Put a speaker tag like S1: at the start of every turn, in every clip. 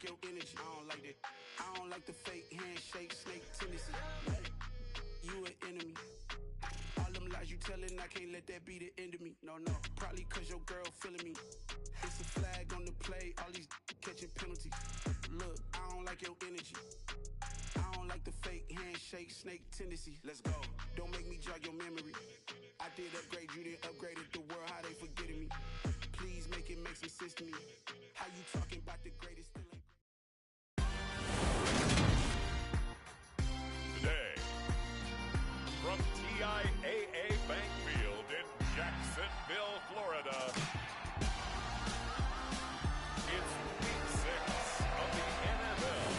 S1: your energy. I don't like that. I don't like the fake handshake, snake tendency. You an enemy. All them lies you telling, I can't let that be the end of me. No, probably cause your girl feeling me. It's a flag on the play, all these catching penalties. Look, I don't like your energy. I don't like the fake handshake, snake tendency. Let's go. Don't make me jog your memory. I did upgrade, you didn't upgrade it. The world, how they forgetting me. Please make it make some sense to me. How you talking about the greatest still ain't
S2: Today, from TIAA Bank Field in Jacksonville, Florida, it's Week 6 of the NFL.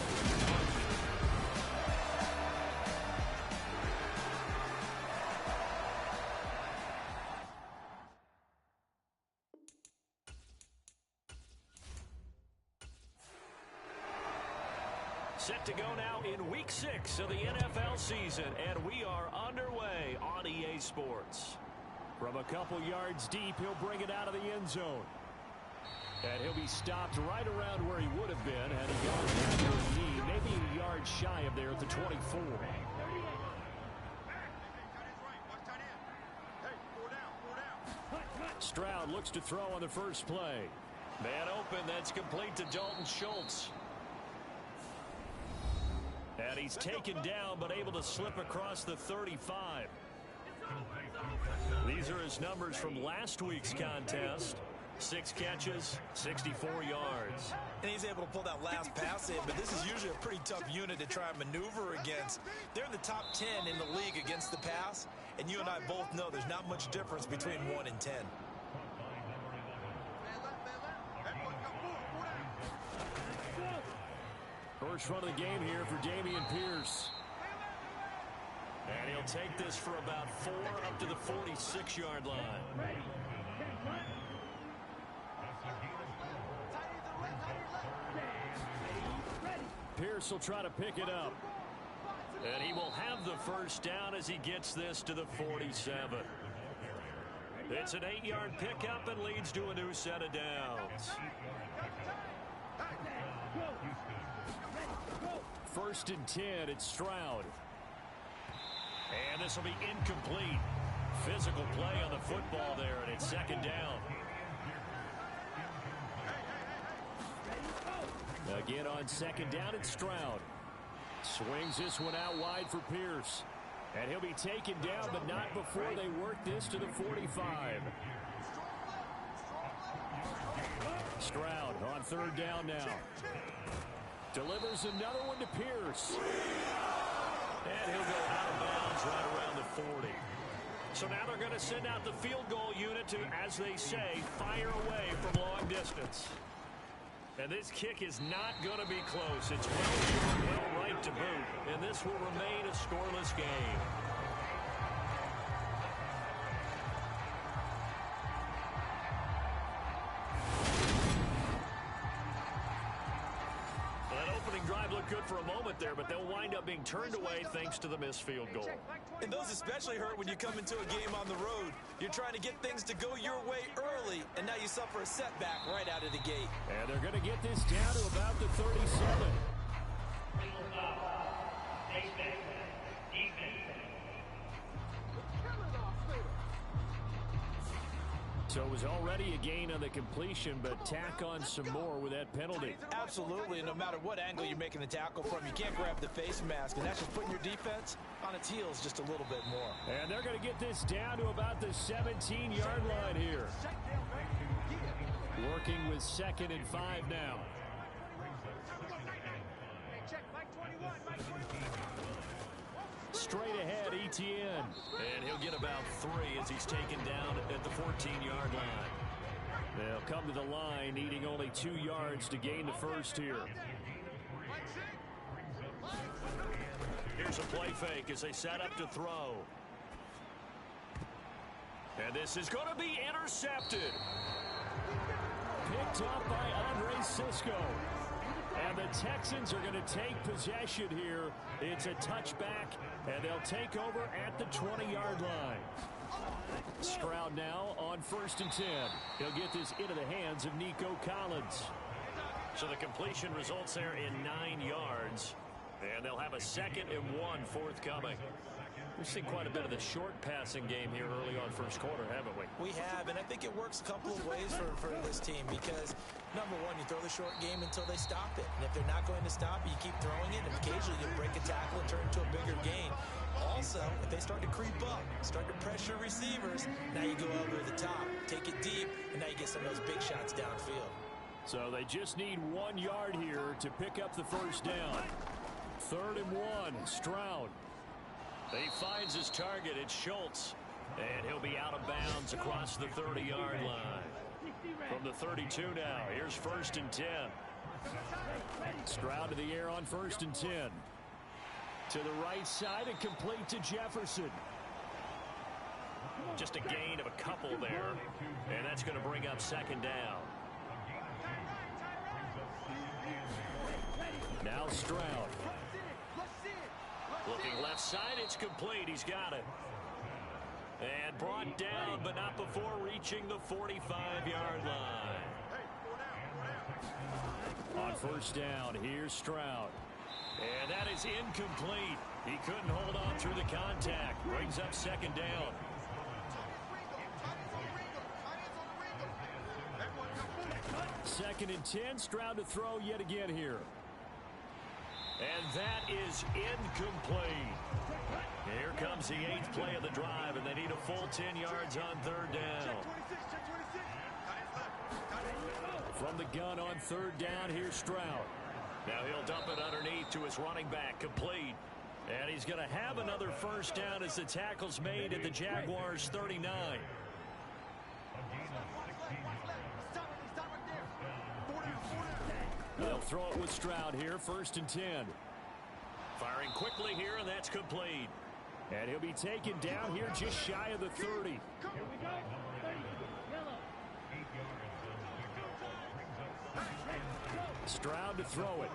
S3: Set to go now in Week 6 of the NFL season, and we are underway on EA Sports. From a couple yards deep, he'll bring it out of the end zone. And he'll be stopped right around where he would have been had he gone down to his knee, maybe a yard shy of there at the 24. Stroud looks to throw on the first play. Man open, that's complete to Dalton Schultz. And he's taken down but able to slip across the 35. These are his numbers from last week's contest. 6 catches, 64 yards.
S4: And he's able to pull that last pass in, but this is usually a pretty tough unit to try and maneuver against. They're in the top 10 in the league against the pass, and you and I both know there's not much difference between 1 and 10.
S3: First run of the game here for Dameon Pierce. And he'll take this for about 4 up to the 46-yard line. Pierce will try to pick it up. And he will have the first down as he gets this to the 47. It's an 8-yard pickup and leads to a new set of downs. First and 10, it's Stroud. And this will be incomplete. Physical play on the football there, and it's second down. Again on second down, it's Stroud. Swings this one out wide for Pierce. And he'll be taken down, but not before they work this to the 45. Stroud on third down now. Delivers another one to Pierce. And he'll go out of bounds right around the 40. So now they're going to send out the field goal unit to, as they say, fire away from long distance. And this kick is not going to be close. It's well right to boot. And this will remain a scoreless game. Drive looked good for a moment there, but they'll wind up being turned away thanks to the missed field goal.
S4: And those especially hurt when you come into a game on the road. You're trying to get things to go your way early, and now you suffer a setback right out of the gate.
S3: And they're going to get this down to about the 37. So it was already a gain on the completion, but tack on some more with that penalty.
S4: Absolutely. No matter what angle you're making the tackle from, you can't grab the face mask, and that's just putting your defense on its heels just a little bit more.
S3: And they're going to get this down to about the 17-yard line here. Working with 2nd and 5 now. Straight ahead, Etienne. And he'll get about 3 as he's taken down at the 14-yard line. They'll come to the line, needing only 2 yards to gain the first here. Here's a play fake as they set up to throw. And this is going to be intercepted. Picked up by Andre Cisco. And the Texans are going to take possession here. It's a touchback, and they'll take over at the 20-yard line. Stroud now on 1st and 10. He'll get this into the hands of Nico Collins. So the completion results there in 9 yards. And they'll have a 2nd and 1 forthcoming. We've seen quite a bit of the short passing game here early on first quarter, haven't we?
S4: We have, and I think it works a couple of ways for this team because, number one, you throw the short game until they stop it. And if they're not going to stop it, you keep throwing it, and occasionally you break a tackle and turn it into a bigger gain. Also, if they start to creep up, start to pressure receivers, now you go over the top, take it deep, and now you get some of those big shots downfield.
S3: So they just need 1 yard here to pick up the first down. 3rd and 1, Stroud. He finds his target. It's Schultz. And he'll be out of bounds across the 30-yard line. From the 32 now, here's 1st and 10. Stroud to the air on 1st and 10. To the right side and complete to Jefferson. Just a gain of a couple there. And that's going to bring up 2nd down. Now Stroud. Looking left side, it's complete. He's got it. And brought down, but not before reaching the 45-yard line. On 1st down, here's Stroud. And that is incomplete. He couldn't hold on through the contact. Brings up 2nd down. Second and 10, Stroud to throw yet again here. And that is incomplete. Here comes the 8th play of the drive, and they need a full 10 yards on 3rd down. From the gun on 3rd down, here's Stroud. Now he'll dump it underneath to his running back, complete. And he's going to have another first down as the tackle's made at the Jaguars' 39. They'll throw it with Stroud here, 1st and 10. Firing quickly here, and that's complete. And he'll be taken down here just shy of the 30. Here we go. Stroud to throw it.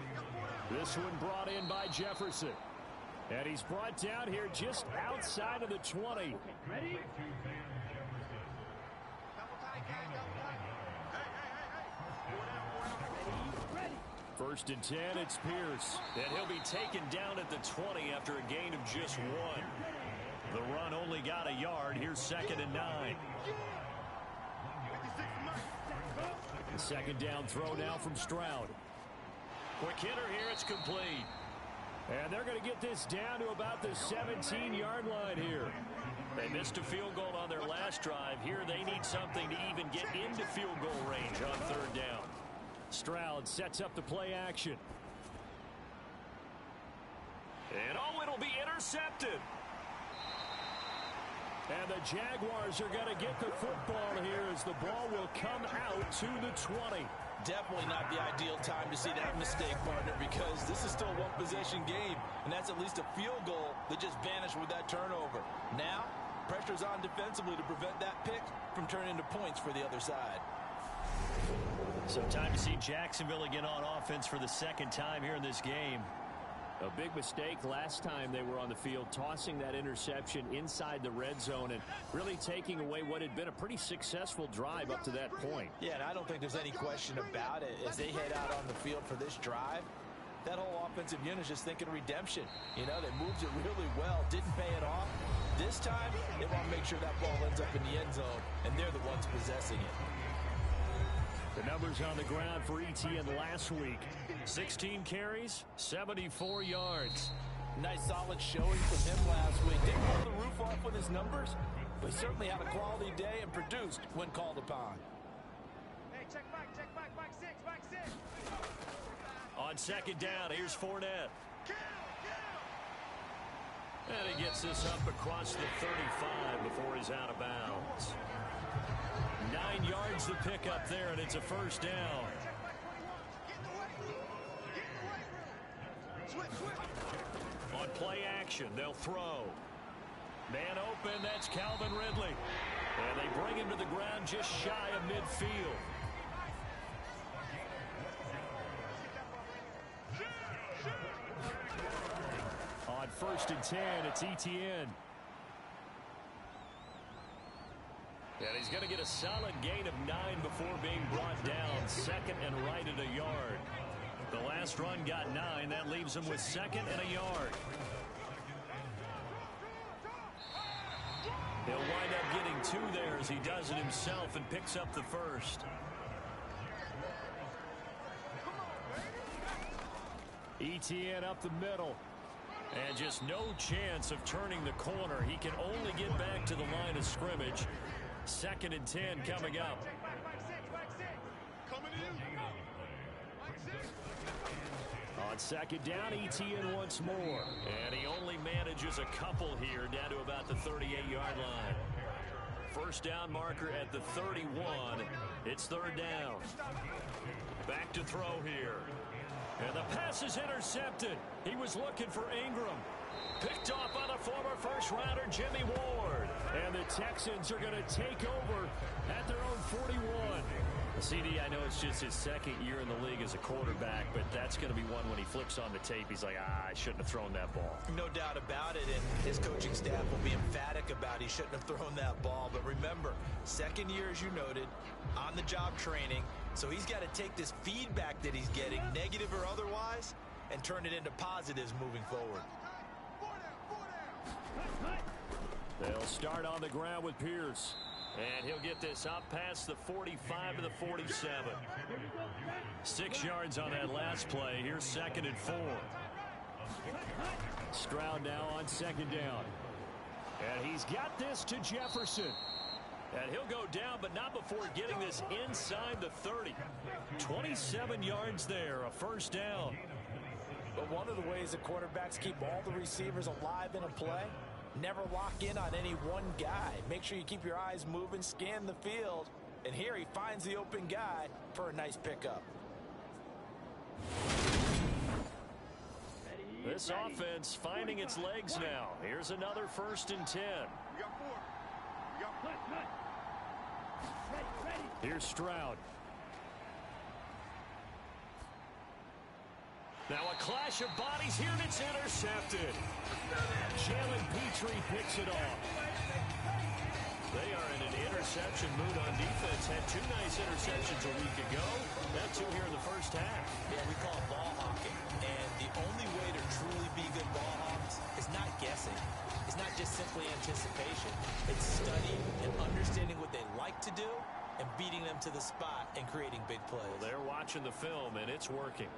S3: This one brought in by Jefferson. And he's brought down here just outside of the 20. Ready? 1st and 10, it's Pierce. And he'll be taken down at the 20 after a gain of just 1. The run only got a yard. Here's 2nd and 9. The 2nd down throw now from Stroud. Quick hitter here, it's complete. And they're going to get this down to about the 17-yard line here. They missed a field goal on their last drive. Here they need something to even get into field goal range on 3rd down. Stroud sets up the play action. And oh, it'll be intercepted. And the Jaguars are going to get the football here as the ball will come out to the 20.
S4: Definitely not the ideal time to see that mistake, partner, because this is still a one-possession game, and that's at least a field goal that just vanished with that turnover. Now, pressure's on defensively to prevent that pick from turning into points for the other side.
S3: So time to see Jacksonville again on offense for the 2nd time here in this game. A big mistake last time they were on the field, tossing that interception inside the red zone and really taking away what had been a pretty successful drive up to that point.
S4: Yeah, and I don't think there's any question about it. As they head out on the field for this drive, that whole offensive unit is just thinking redemption. You know, they moved it really well, didn't pay it off. This time, they want to make sure that ball ends up in the end zone, and they're the ones possessing it.
S3: The numbers on the ground for ETN last week. 16 carries, 74 yards.
S4: Nice solid showing from him last week. Didn't blow the roof off with his numbers, but he certainly had a quality day and produced when called upon.
S2: Hey, check back, back six.
S3: On 2nd down, here's Fournette. And he gets this up across the 35 before he's out of bounds. 9 yards to pick up there, and it's a first down. On play action, they'll throw. Man open, that's Calvin Ridley. And they bring him to the ground just shy of midfield. On 1st and 10, it's ETN. And he's going to get a solid gain of 9 before being brought down. 2nd second and right at a yard. The last run got 9. That leaves him with second and a yard. He'll wind up getting 2 there as he does it himself and picks up the first. Etienne up the middle. And just no chance of turning the corner. He can only get back to the line of scrimmage. 2nd and 10 coming up. On 2nd down, Etienne once more. And he only manages a couple here down to about the 38-yard line. First down marker at the 31. It's 3rd down. Back to throw here. And the pass is intercepted. He was looking for Ingram. Picked off by the former first-rounder Jimmy Ward. And the Texans are going to take over at their own 41. CD, I know it's just his 2nd year in the league as a quarterback, but that's going to be one when he flips on the tape. He's like, I shouldn't have thrown that ball.
S4: No doubt about it, and his coaching staff will be emphatic about he shouldn't have thrown that ball. But remember, 2nd year, as you noted, on-the-job training. So he's got to take this feedback that he's getting, negative or otherwise, and turn it into positives moving forward.
S3: They'll start on the ground with Pierce. And he'll get this up past the 45 to the 47. 6 yards on that last play. Here's 2nd and 4. Stroud now on 2nd down. And he's got this to Jefferson. And he'll go down, but not before getting this inside the 30. 27 yards there, a first down.
S4: But one of the ways that quarterbacks keep all the receivers alive in a play, never lock in on any one guy. Make sure you keep your eyes moving, scan the field. And here he finds the open guy for a nice pickup.
S3: This offense finding its legs now. Here's another 1st and 10. Here's Stroud. Now a clash of bodies here, and it's intercepted. Jalen Petrie picks it off. They are in an interception mood on defense. Had 2 nice interceptions a week ago. Now 2 here in the first half.
S4: Yeah, we call it ball hawking. And the only way to truly be good ball hawks is not guessing. It's not just simply anticipation. It's studying and understanding what they like to do and beating them to the spot and creating big plays.
S3: Well, they're watching the film, and it's working.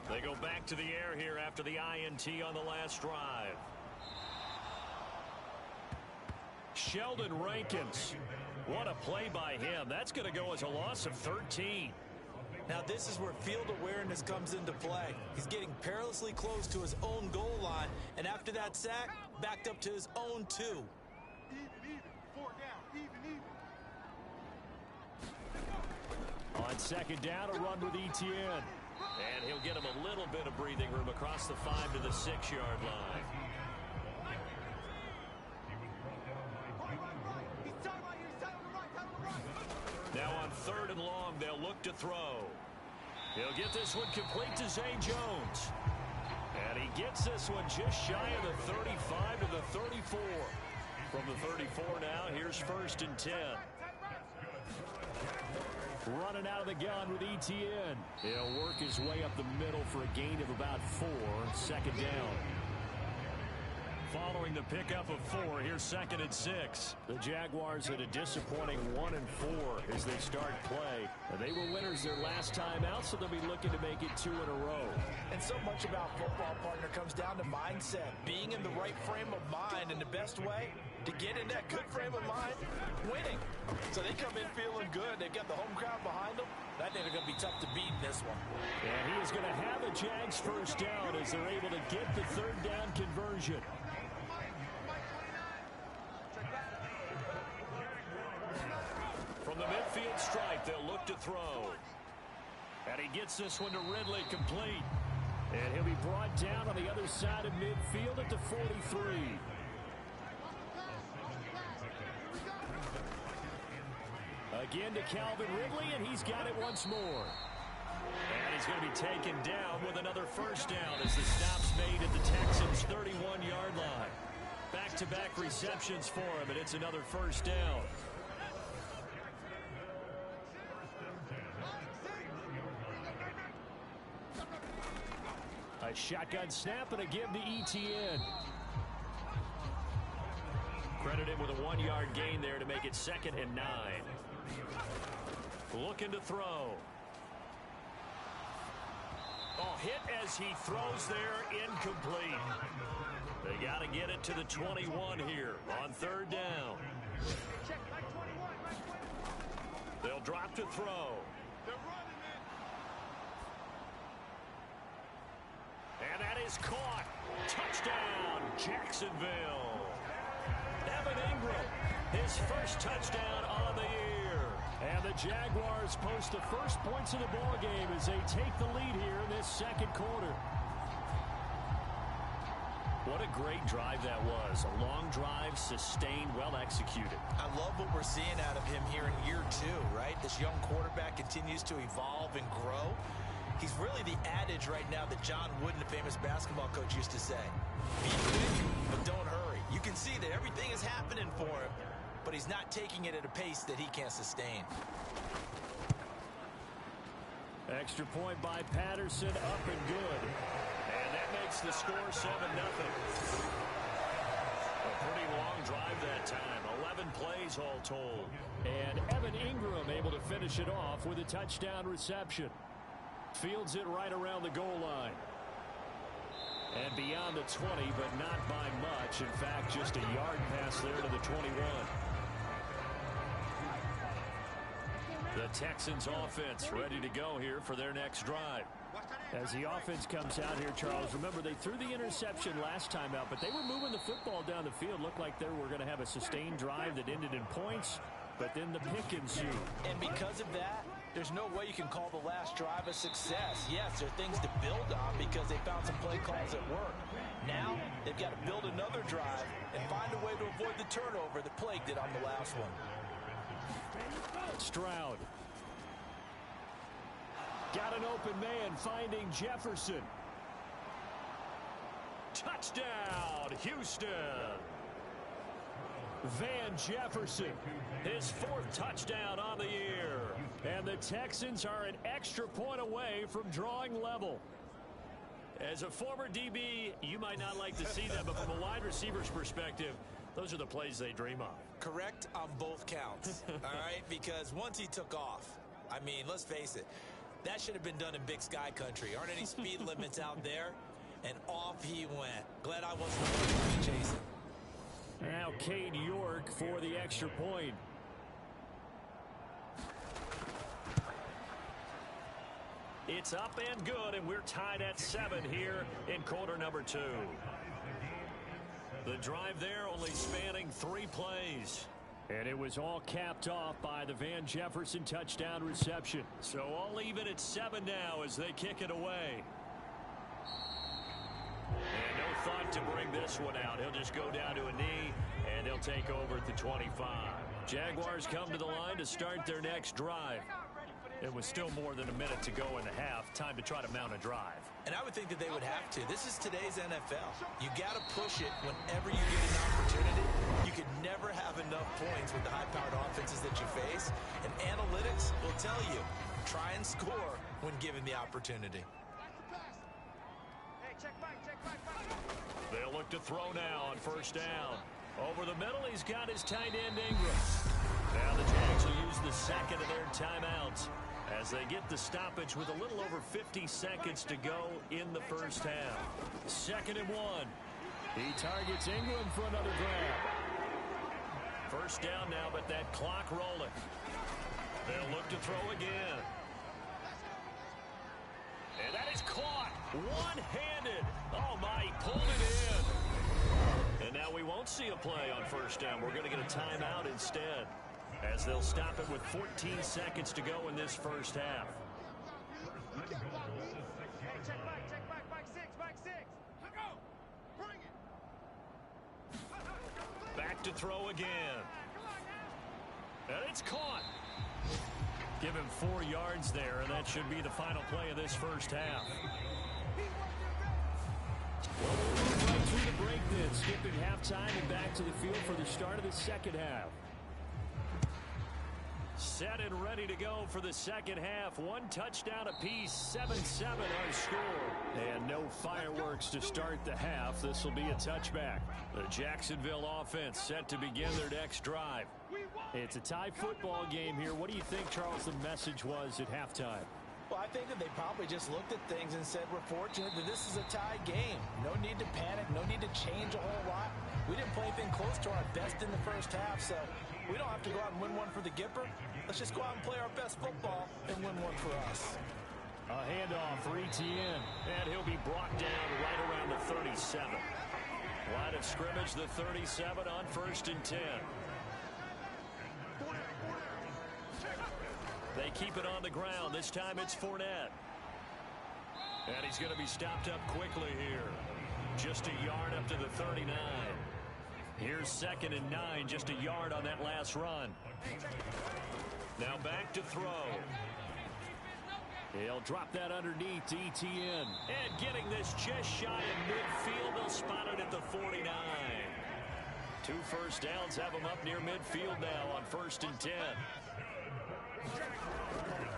S3: They go back to the air here after the INT on the last drive. Sheldon Rankins. What a play by him. That's going to go as a loss of 13.
S4: Now this is where field awareness comes into play. He's getting perilously close to his own goal line, and after that sack, backed up to his own 2.
S2: Even. 4 down. Even.
S3: On 2nd down, a run with Etienne. And he'll get him a little bit of breathing room across the 5 to the 6-yard line. Now on 3rd and long, they'll look to throw. He'll get this one complete to Zay Jones. And he gets this one just shy of the 35 to the 34. From the 34 now, here's 1st and 10. Running out of the gun with Etienne. He'll work his way up the middle for a gain of about 4. 2nd down. Following the pickup of 4, here's 2nd and 6. The Jaguars at a disappointing 1 and 4 as they start play. They were winners their last time out, so they'll be looking to make it 2 in a row.
S4: And so much about football, partner, comes down to mindset. Being in the right frame of mind, and the best way to get in that good frame of mind, winning. So they come in feeling good. They've got the home crowd behind them. I think they're going to be tough to beat in this one.
S3: And he is going to have a Jags first down as they're able to get the 3rd down conversion. From the midfield stripe, they'll look to throw. And he gets this one to Ridley complete. And he'll be brought down on the other side of midfield at the 43. Again to Calvin Ridley, and he's got it once more. And he's going to be taken down with another first down as the stop's made at the Texans' 31-yard line. Back-to-back receptions for him, and it's another first down. A shotgun snap and a give to ETN. Credited with a 1-yard gain there to make it 2nd and 9. Looking to throw. Oh, hit as he throws there, incomplete. They got to get it to the 21 here on 3rd down. They'll drop to throw. And that is caught. Touchdown, Jacksonville. Evan Ingram, his first touchdown on the year. And the Jaguars post the first points of the ball game as they take the lead here in this 2nd quarter. What a great drive that was. A long drive, sustained, well executed. I love what we're seeing out of him here in year 2, right? This young quarterback continues to evolve and grow. He's really the adage right now that John Wooden, the famous basketball coach, used to say. Be quick, but don't hurry. You can see that everything is happening for him, but he's not taking it at a pace that he can't sustain. Extra point by Patterson, up and good. And that makes the score 7-0. A pretty long drive that time. 11 plays all told. And Evan Ingram able to finish it off with a touchdown reception. Fields it right around the goal line. And beyond the 20, but not by much. In fact, just a yard pass there to the 21. The Texans offense ready to go here for their next drive. As the offense comes out here, Charles, remember they threw the interception last time out, but they were moving the football down the field. Looked like they were going to have a sustained drive that ended in points, but then the pick ensued.
S4: And because of that, there's no way you can call the last drive a success. Yes, there are things to build on because they found some play calls that work. Now, they've got to build another drive and find a way to avoid the turnover that plagued it on the last one.
S3: Stroud. Got an open man, finding Jefferson. Touchdown, Houston. Van Jefferson, his 4th touchdown on the year. And the Texans are an extra point away from drawing level. As a former DB, you might not like to see that, but from a wide receiver's perspective, those are the plays they dream of.
S4: Correct on both counts, all right? Because once he took off, I mean, let's face it, that should have been done in Big Sky country. Aren't any speed limits out there? And off he went. Glad I wasn't the one to chase him.
S3: Now Cade York for the extra point. It's up and good, and we're tied at 7 here in quarter number 2. The drive there only spanning 3 plays. And it was all capped off by the Van Jefferson touchdown reception. So all even at 7 now as they kick it away. And no thought to bring this one out. He'll just go down to a knee, and they'll take over at the 25. Jaguars come to the line to start their next drive. It was still more than a minute to go in the half. Time to try to mount a drive.
S4: And I would think that they would have to. This is today's NFL. You got to push it whenever you get an opportunity. You could never have enough points with the high-powered offenses that you face. And analytics will tell you, try and score when given the opportunity.
S3: They'll look to throw now on 1st down. Over the middle, he's got his tight end Ingram. Now the Jags will use the 2nd of their timeouts as they get the stoppage with a little over 50 seconds to go in the first half. 2nd and 1. He targets Ingram for another grab. 1st down now, but that clock rolling. They'll look to throw again. And that is caught. One-handed. Oh, my, he pulled it in. And now we won't see a play on 1st down. We're going to get a timeout instead, as they'll stop it with 14 seconds to go in this first half. Back to throw again. And it's caught. Give him 4 yards there, and that should be the final play of this first half. Well, we'll move right through the break then, skipping halftime and back to the field for the start of the second half. Set and ready to go for the second half. 1 touchdown apiece, 7-7 our score. And no fireworks to start the half. This will be a touchback. The Jacksonville offense set to begin their next drive. It's a tie football game here. What do you think, Charles, the message was at halftime?
S4: Well, I think that they probably just looked at things and said, we're fortunate that this is a tie game. No need to panic, no need to change a whole lot. We didn't play anything close to our best in the first half, so we don't have to go out and win one for the Gipper. Let's just go out and play our best football and win one for us.
S3: A handoff for Etienne, and he'll be brought down right around the 37. Line of scrimmage, the 37 on 1st and 10. They keep it on the ground. This time it's Fournette. And he's going to be stopped up quickly here. Just a yard up to the 39. Here's 2nd and 9, just a yard on that last run. Now back to throw. He'll drop that underneath to Etienne. And getting this just shy of midfield. They'll spot it at the 49. 2 first downs have him up near midfield now on 1st and 10.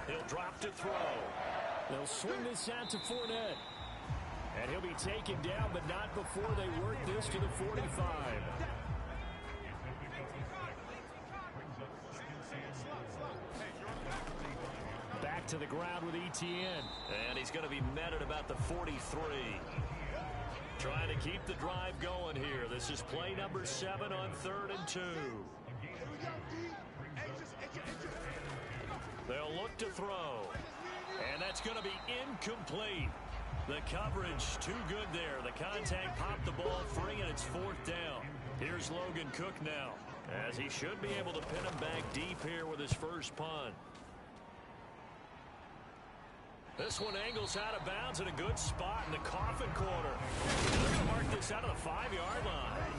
S3: He'll drop to throw. They'll swing this out to Fournette. And he'll be taken down, but not before they work this to the 45. Back to the ground with Etienne. And he's going to be met at about the 43. Trying to keep the drive going here. This is play number 7 on 3rd and 2. They'll look to throw. And that's going to be incomplete. The coverage too good there. The contact popped the ball free, and it's 4th down. Here's Logan Cook now, as he should be able to pin him back deep here with his first punt. This one angles out of bounds in a good spot in the coffin corner. They're going to mark this out of the 5-yard line.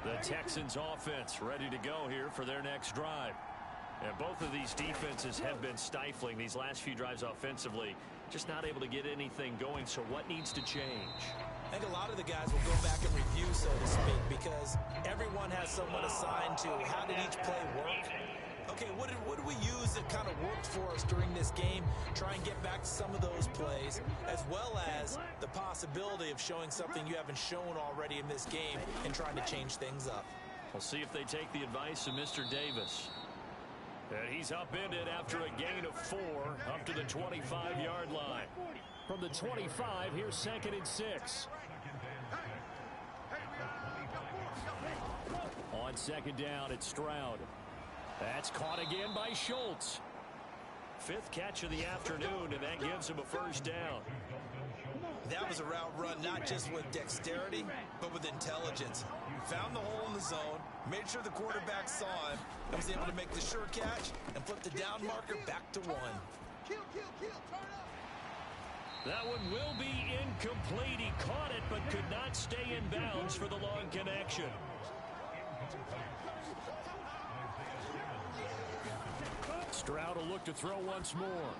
S3: The Texans offense ready to go here for their next drive. And both of these defenses have been stifling these last few drives offensively. Just not able to get anything going, so what needs to change?
S4: I think a lot of the guys will go back and review, so to speak, because everyone has someone assigned to how did each play work. Okay, what did we use that kind of worked for us during this game? Try and get back to some of those plays, as well as the possibility of showing something you haven't shown already in this game and trying to change things up.
S3: We'll see if they take the advice of Mr. Davis. And he's upended after a gain of 4 up to the 25-yard line. From the 25, here's 2nd and 6. On 2nd down, it's Stroud. That's caught again by Schultz. 5th catch of the afternoon, and that gives him a first down.
S4: That was a route run not just with dexterity, but with intelligence. Found the hole in the zone, made sure the quarterback saw him, and was able to make the sure catch and flip the down marker back to 1.
S1: Kill, turn up.
S3: That one will be incomplete. He caught it, but could not stay in bounds for the long connection. Stroud will look to throw once more.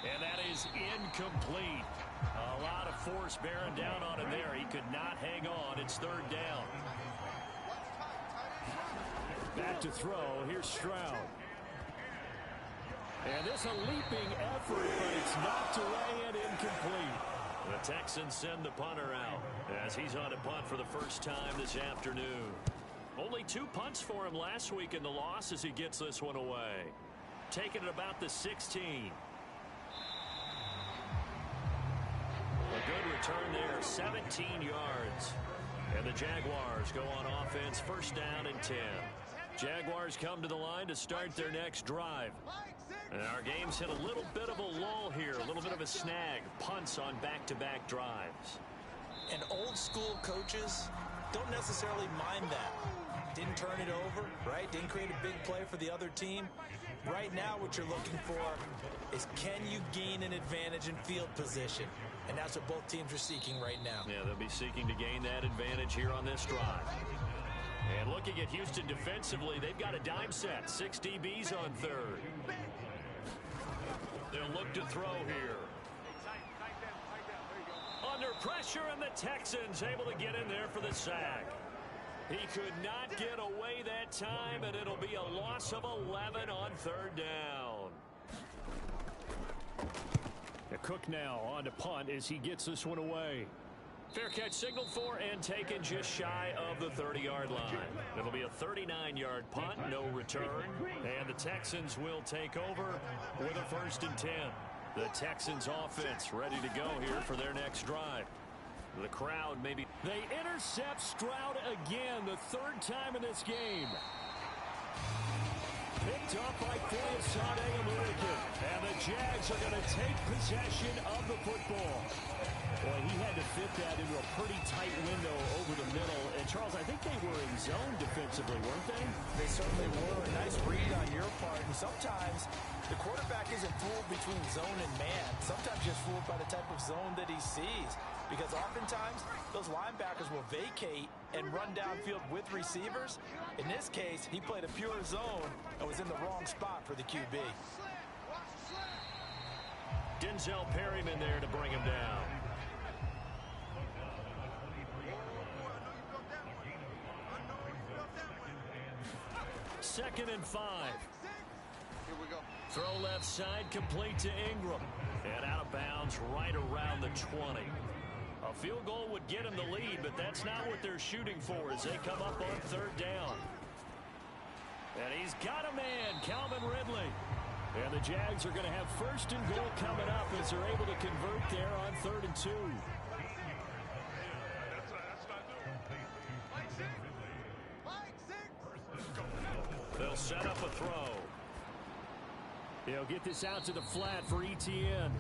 S3: And that is incomplete. A lot of force bearing down on him there. He could not hang on. It's 3rd down. Back to throw. Here's Stroud. And this a leaping effort, but it's knocked away and incomplete. The Texans send the punter out as he's on a punt for the first time this afternoon. Only 2 punts for him last week in the loss as he gets this one away. Taking it about the 16. A good return there, 17 yards. And the Jaguars go on offense, 1st down and 10. Jaguars come to the line to start their next drive. And our game's hit a little bit of a lull here, a little bit of a snag. Punts on back-to-back drives.
S4: And old school coaches don't necessarily mind that. Didn't turn it over, right? Didn't create a big play for the other team. Right now what you're looking for is can you gain an advantage in field position? And that's what both teams are seeking right now.
S3: Yeah, they'll be seeking to gain that advantage here on this drive. And looking at Houston defensively, they've got a dime set. 6 DBs on third. They'll look to throw here. Under pressure, and the Texans able to get in there for the sack. He could not get away that time, and it'll be a loss of 11 on third down. Cook now on to punt as he gets this one away. Fair catch signaled for and taken just shy of the 30-yard line. It'll be a 39-yard punt, no return. And the Texans will take over with a 1st and 10. The Texans offense ready to go here for their next drive. The crowd maybe. They intercept Stroud again, the 3rd time in this game. Picked up by Sade American. And the Jags are going to take possession of the football. Boy, he had to fit that into a pretty tight window over the middle. And, Charles, I think they were in zone defensively, weren't they?
S4: They certainly were. A nice read on your part. And sometimes the quarterback isn't fooled between zone and man. Sometimes just fooled by the type of zone that he sees. Because oftentimes, those linebackers will vacate and run downfield with receivers. In this case, he played a pure zone and was in the wrong spot for the QB.
S3: Denzel Perryman there to bring him down. Second and 5.
S5: Here we go.
S3: Throw left side, complete to Ingram. And out of bounds right around the 20. A field goal would get him the lead, but that's not what they're shooting for as they come up on 3rd down. And he's got a man, Calvin Ridley. And the Jags are going to have 1st and goal coming up as they're able to convert there on 3rd and 2. They'll set up a throw. He'll get this out to the flat for ETN.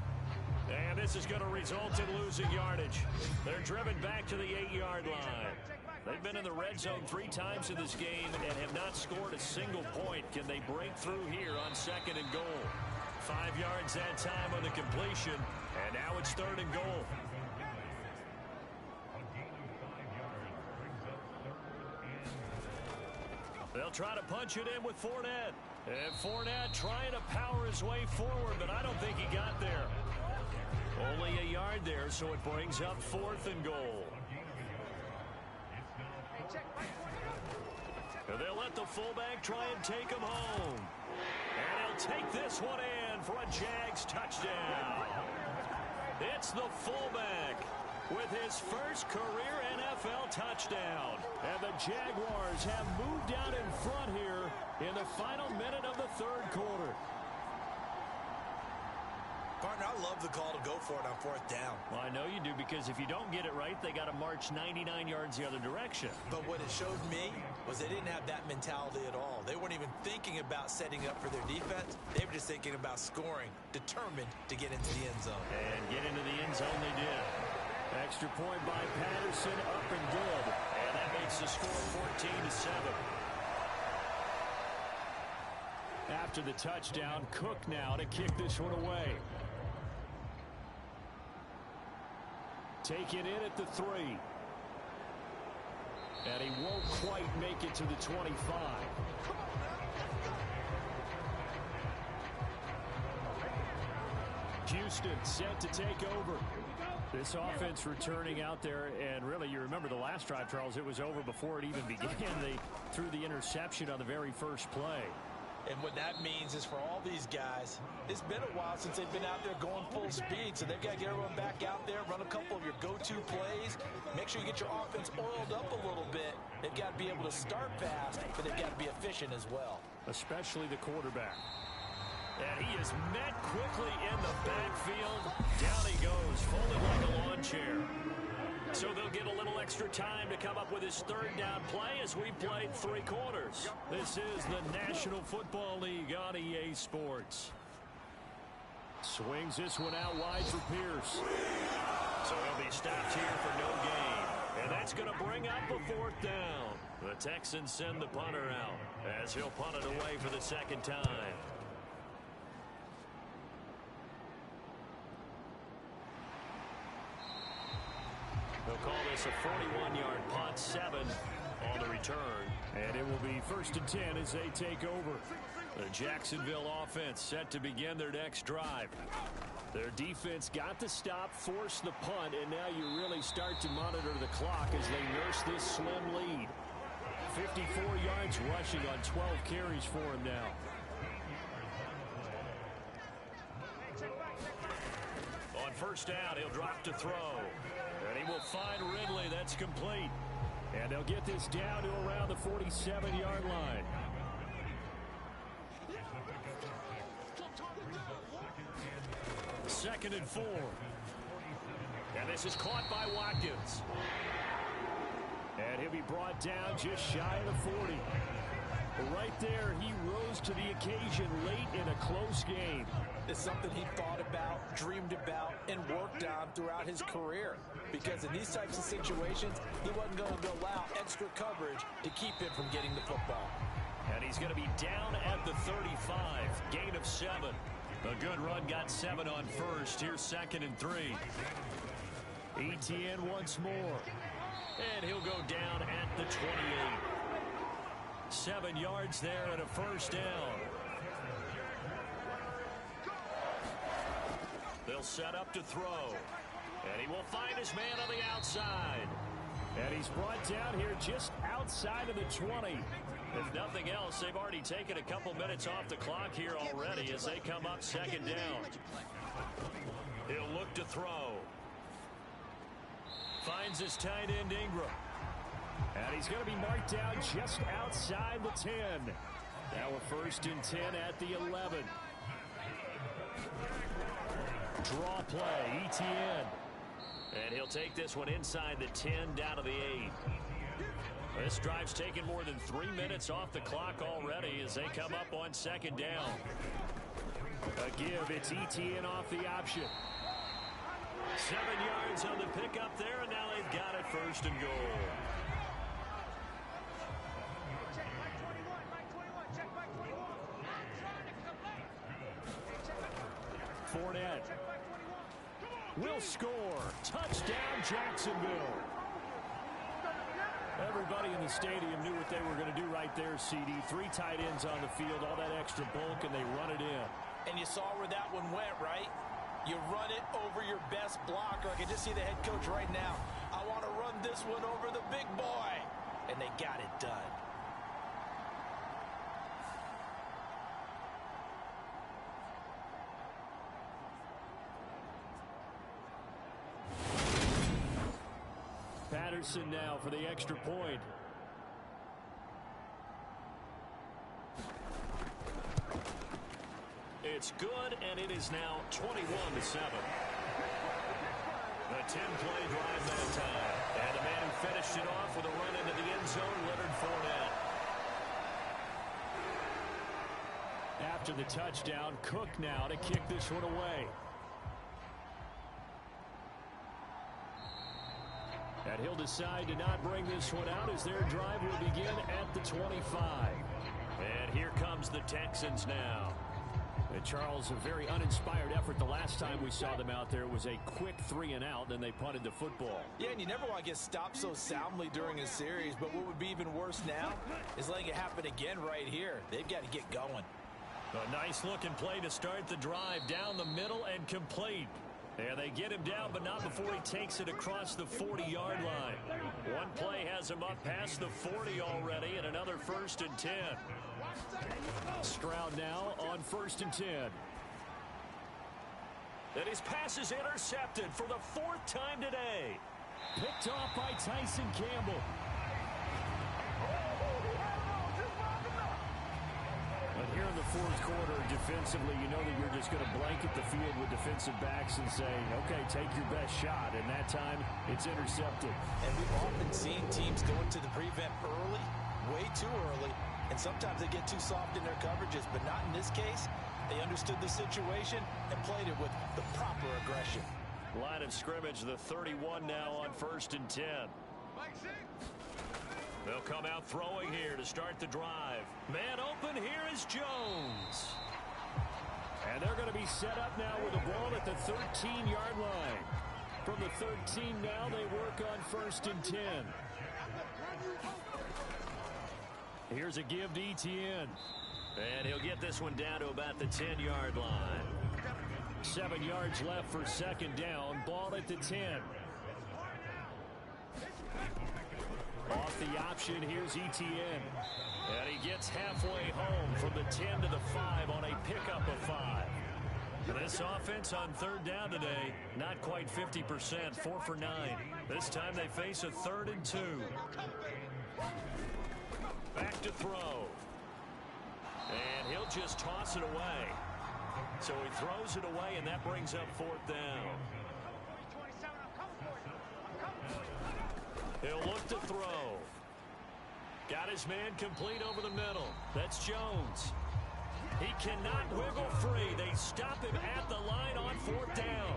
S3: And this is going to result in losing yardage. They're driven back to the 8-yard line. They've been in the red zone 3 times in this game and have not scored a single point. Can they break through here on 2nd and goal? 5 yards that time on the completion. And now it's 3rd and goal. They'll try to punch it in with Fournette. And Fournette trying to power his way forward, but I don't think he got there. Only a yard there, so it brings up 4th and goal. And they'll let the fullback try and take him home. And he'll take this one in for a Jags touchdown. It's the fullback with his first career NFL touchdown. And the Jaguars have moved out in front here in the final minute of the 3rd quarter.
S4: Partner, I love the call to go for it on 4th down.
S3: Well, I know you do, because if you don't get it right, they got to march 99 yards the other direction.
S4: But what it showed me was they didn't have that mentality at all. They weren't even thinking about setting up for their defense. They were just thinking about scoring, determined to get into the end zone.
S3: And get into the end zone they did. Extra point by Patterson, up and good. And that makes the score 14-7. After the touchdown, Cook now to kick this one away. Take it in at the 3. And he won't quite make it to the 25. Houston set to take over. This offense returning out there, and really, you remember the last drive, Charles, it was over before it even began. They threw the interception on the very first play.
S4: And what that means is for all these guys, it's been a while since they've been out there going full speed, so they've got to get everyone back out there, run a couple of your go-to plays, make sure you get your offense oiled up a little bit. They've got to be able to start fast, but they've got to be efficient as well.
S3: Especially the quarterback. And he is met quickly in the backfield. Down he goes, folded like a lawn chair. So they'll get a little extra time to come up with his 3rd down play as we played 3 quarters. This is the National Football League on EA Sports. Swings this one out wide for Pierce. So he'll be stopped here for no gain. And that's going to bring up a 4th down. The Texans send the punter out as he'll punt it away for the 2nd time. They'll call this a 41-yard punt, 7 on the return. And it will be 1st and 10 as they take over. The Jacksonville offense set to begin their next drive. Their defense got the stop, forced the punt, and now you really start to monitor the clock as they nurse this slim lead. 54 yards rushing on 12 carries for him now. On 1st down, he'll drop to throw. And he will find Ridley. That's complete. And they'll get this down to around the 47-yard line. Second and 4. And this is caught by Watkins. And he'll be brought down just shy of the 40. Right there, he rose to the occasion late in a close game.
S4: It's something he thought about, dreamed about, and worked on throughout his career. Because in these types of situations, he wasn't going to allow extra coverage to keep him from getting the football.
S3: And he's going to be down at the 35. Gain of 7. A good run got 7 on 1st. Here's 2nd and 3. Etienne once more. And he'll go down at the 28. 7 yards there and a 1st down. They'll set up to throw. And he will find his man on the outside. And he's brought down here just outside of the 20. If nothing else, they've already taken a couple minutes off the clock here already as they come up 2nd down. He'll look to throw. Finds his tight end Ingram. And he's going to be marked down just outside the 10. Now a 1st and 10 at the 11. Draw play, Etienne. And he'll take this one inside the 10 down to the 8. This drive's taken more than 3 minutes off the clock already as they come up on 2nd down. A give, it's Etienne off the option. 7 yards on the pickup there, and now they've got it 1st and goal. Fournette will score. Touchdown, Jacksonville. Everybody in the stadium knew what they were going to do right there, CD. 3 tight ends on the field, all that extra bulk, and they run it in.
S4: And you saw where that one went, right? You run it over your best blocker. I can just see the head coach right now. I want to run this one over the big boy. And they got it done.
S3: Patterson now for the extra point. It's good, and it is now 21-7. A 10-play drive that time. And the man who finished it off with a run into the end zone, Leonard Fournette. After the touchdown, Cook now to kick this one away. And he'll decide to not bring this one out as their drive will begin at the 25. And here comes the Texans now. And Charles, a very uninspired effort. The last time we saw them out there was a quick 3 and out, then they punted the football.
S4: Yeah, and you never want to get stopped so soundly during a series, but what would be even worse now is letting it happen again right here. They've got to get going.
S3: A nice-looking play to start the drive down the middle and complete. There they get him down, but not before he takes it across the 40-yard line. One play has him up past the 40 already, and another 1st and 10. Stroud now on 1st and 10. And his pass is intercepted for the 4th time today. Picked off by Tyson Campbell. But here in the 4th quarter, defensively, you know that you're just going to blanket the field with defensive backs and say, okay, take your best shot. And that time, it's intercepted.
S4: And we've often seen teams go into the prevent early, way too early, and sometimes they get too soft in their coverages, but not in this case. They understood the situation and played it with the proper aggression.
S3: Line of scrimmage, the 31 now on 1st and 10. They'll come out throwing here to start the drive. Man open, here is Jones. And they're going to be set up now with the ball at the 13-yard line. From the 13 now, they work on 1st and 10. Here's a give to ETN. And he'll get this one down to about the 10-yard line. 7 yards left for second down. Ball at the 10. Off the option, here's ETN. And he gets halfway home from the 10 to the 5 on a pickup of 5. This offense on third down today, not quite 50%, 4 for 9. This time they face a 3rd and 2. Back to throw. And he'll just toss it away. So he throws it away, and that brings up 4th down. He'll look to throw. Got his man complete over the middle. That's Jones. He cannot wiggle free. They stop him at the line on 4th down.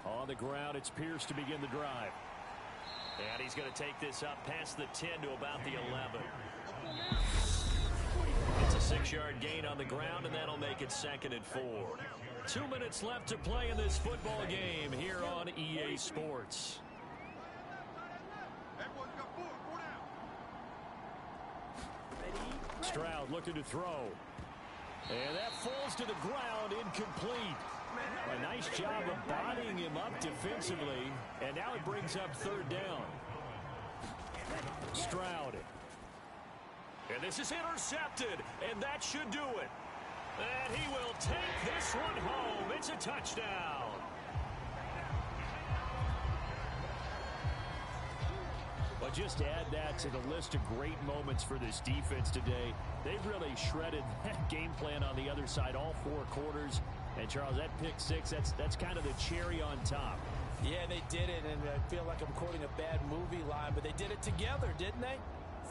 S3: On the ground, it's Pierce to begin the drive. And he's going to take this up past the 10 to about the 11. It's a 6-yard gain on the ground, and that'll make it 2nd and 4. 2 minutes left to play in this football game here on EA Sports. Stroud looking to throw. And that falls to the ground, incomplete. A nice job of bodying him up defensively. And now it brings up 3rd down. Stroud. And this is intercepted. And that should do it. And he will take this one home. It's a touchdown. But just to add that to the list of great moments for this defense today, they've really shredded that game plan on the other side all 4 quarters. And, Charles, that pick 6, that's kind of the cherry on top.
S4: Yeah, they did it, and I feel like I'm quoting a bad movie line, but they did it together, didn't they?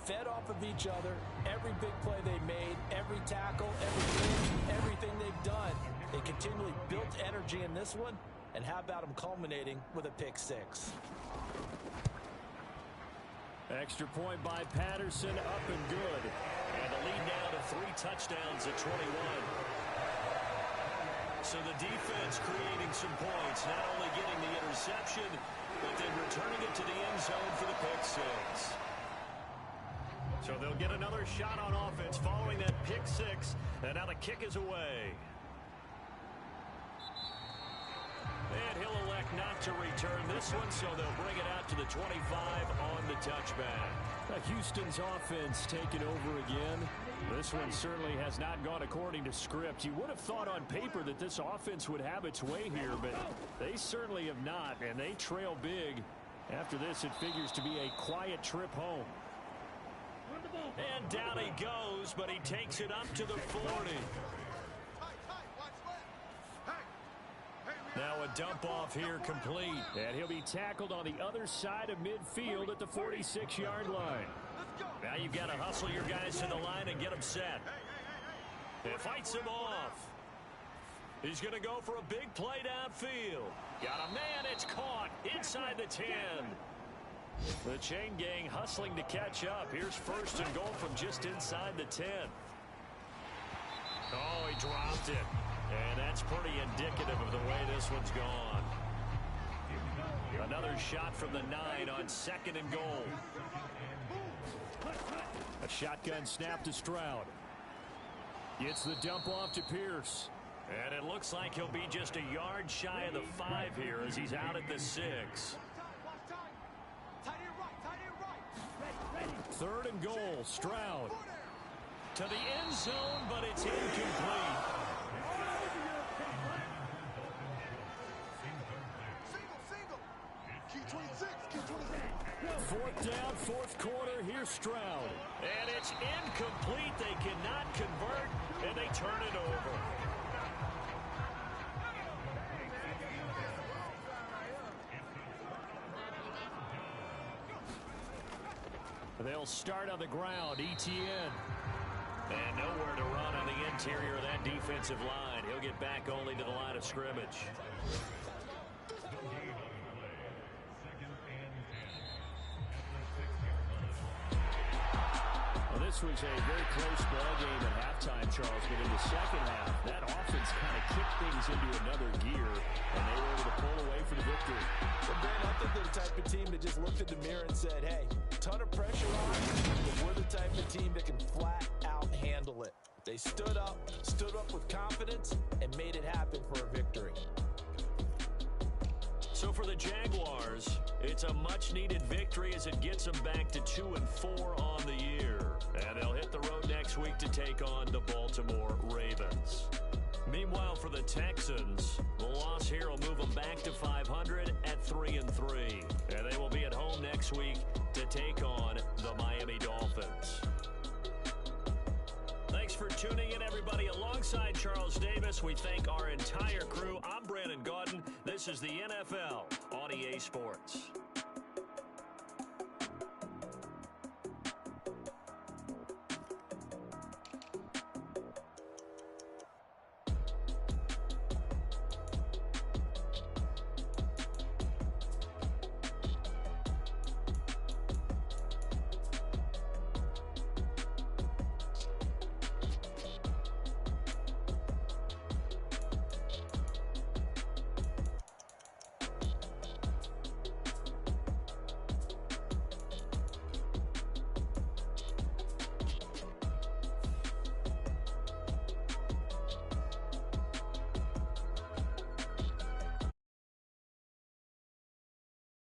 S4: Fed off of each other, every big play they made, every tackle, every pitch, everything they've done. They continually built energy in this one, and how about them culminating with a pick 6?
S3: Extra point by Patterson, up and good. And the lead now to 3 touchdowns at 21. So the defense creating some points, not only getting the interception, but then returning it to the end zone for the pick 6. So they'll get another shot on offense following that pick 6, and now the kick is away. And he'll elect not to return this one, so they'll bring it out to the 25 on the touchback. Houston's offense taking over again. This one certainly has not gone according to script. You would have thought on paper that this offense would have its way here, but they certainly have not, and they trail big. After this, it figures to be a quiet trip home. And down he goes, but he takes it up to the 40. Now a dump off here complete. And he'll be tackled on the other side of midfield at the 46-yard line. Now you've got to hustle your guys to the line and get them set. It fights him off. He's going to go for a big play downfield. Got a man, it's caught inside the 10. The chain gang hustling to catch up. Here's 1st and goal from just inside the 10. Oh, he dropped it. And that's pretty indicative of the way this one's gone. Another shot from the 9 on 2nd and goal. A shotgun snap to Stroud. Gets the dump off to Pierce. And it looks like he'll be just a yard shy of the 5 here as he's out at the 6. 3rd and goal, Stroud. To the end zone, but it's incomplete. Fourth down, 4th quarter, here's Stroud. And it's incomplete. They cannot convert, and they turn it over. They'll start on the ground, ETN. And nowhere to run on the interior of that defensive line. He'll get back only to the line of scrimmage. Well, this was a very close ball game at halftime, Charles, but in the second half, that offense kind of kicked things into another gear, and they were able to pull away for the victory. victory.
S4: Well, Ben, I think they're the type of team that just looked in the mirror and said, hey, ton of pressure on, but we're the type of team that can flat out handle it. They stood up with confidence, and made it happen for a victory.
S3: So for the Jaguars, it's a much-needed victory as it gets them back to 2-4 on the year. And they'll hit the road next week to take on the Baltimore Ravens. Meanwhile, for the Texans, the loss here will move them back to 500 at 3-3. And they will be at home next week to take on the Miami Dolphins. Thanks for tuning in, everybody. Alongside Charles Davis, we thank our entire crew. I'm Brandon Gaudin. This is the NFL on EA Sports.